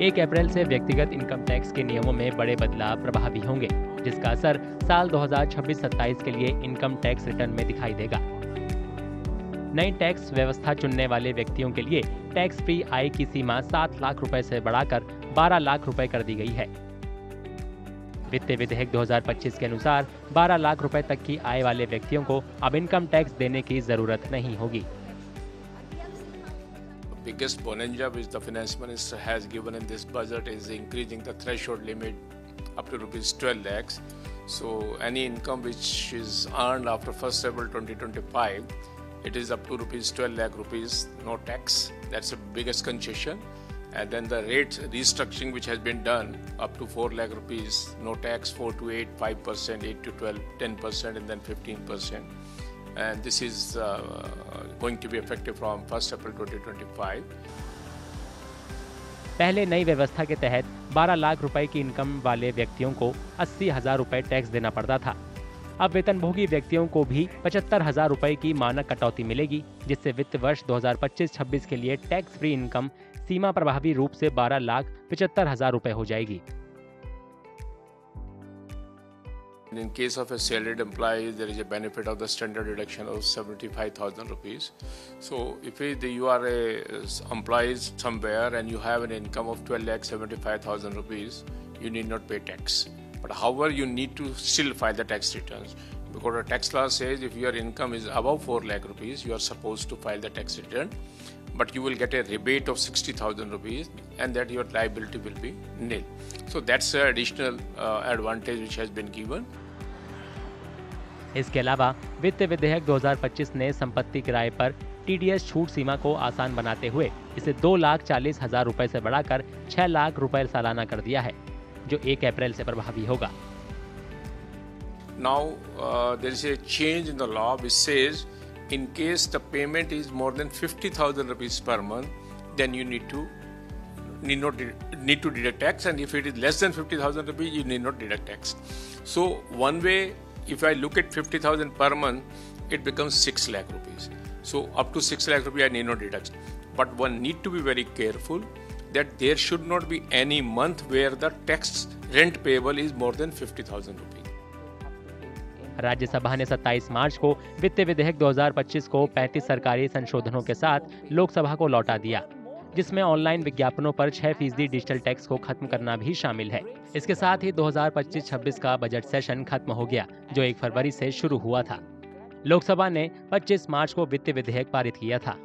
1 अप्रैल से व्यक्तिगत income tax के नियमों में बड़े बदलाव प्रभावी होंगे, जिसका असर साल 2026-27 के लिए इनकम टैक्स रिटर्न में दिखाई देगा। नई टैक्स व्यवस्था चुनने वाले व्यक्तियों के लिए टैक्स फ्री आय की सीमा 7 लाख रुपए से बढ़ाकर 12 लाख रुपए कर दी गई है। वित्त विधेयक 2025 के अनुसार 12 लाख रुपए तक की आय वाले व्यक्तियों को अब इनकम टैक्स देने की जरूरत नहीं होगी। Biggest bonanza which the finance minister has given in this budget is increasing the threshold limit up to rupees 12 lakhs. So any income which is earned after 1st April 2025, it is up to rupees 12 lakh rupees, no tax. That's the biggest concession. And then the rate restructuring which has been done up to 4 lakh rupees, no tax, 4 to 8, 5%, 8 to 12, 10%, and then 15%. And this is going to be effective from 1st April 2025. पहले नई व्यवस्था के तहत 12 लाख रुपए की income वाले व्यक्तियों को 80,000 रुपए टैक्स देना पड़ता था। अब वेतनभोगी व्यक्तियों को भी 75,000 रुपए की मानक कटौती मिलेगी, जिससे वित्त वर्ष 2025-26 के लिए टैक्स फ्री इनकम सीमा प्रभावी रूप से 12,75,000 रुपए हो जाएगी। In case of a salaried employee, there is a benefit of the standard deduction of 75,000 rupees. So if you are a employee somewhere and you have an income of 12,75,000 rupees, you need not pay tax. But however, you need to still file the tax returns, because the tax law says if your income is above 4 lakh rupees, you are supposed to file the tax return, but you will get a rebate of 60,000 rupees, and that your liability will be nil. So that's an additional advantage which has been given. इसके अलावा वित्त विधेयक 2025 ने संपत्ति किराए पर TDS छूट सीमा को आसान बनाते हुए इसे 2,40,000 रुपए से बढ़ाकर 6 लाख रुपए सालाना कर दिया है, जो 1 अप्रैल से प्रभावी होगा। Now there is a change in the law which says in case the payment is more than 50,000 rupees per month, then you need to deduct tax, and if it is less than 50,000 rupees, you need not deduct tax. So one way, if I look at 50,000 per month, it becomes 6 lakh rupees. So up to 6 lakh rupees I need not deduct. But one need to be very careful that there should not be any month where the tax rent payable is more than 50,000 rupees. Rajya Sabha ने 27 मार्च को वित्त विधेयक 2025 को 35 सरकारी संशोधनों के साथ लोकसभा को लौटा दिया, जिसमें ऑनलाइन विज्ञापनों पर 6% डिजिटल टैक्स को खत्म करना भी शामिल है। इसके साथ ही 2025-26 का बजट सेशन खत्म हो गया, जो 1 फरवरी से शुरू हुआ था। लोकसभा ने 25 मार्च को वित्त विधेयक पारित किया था।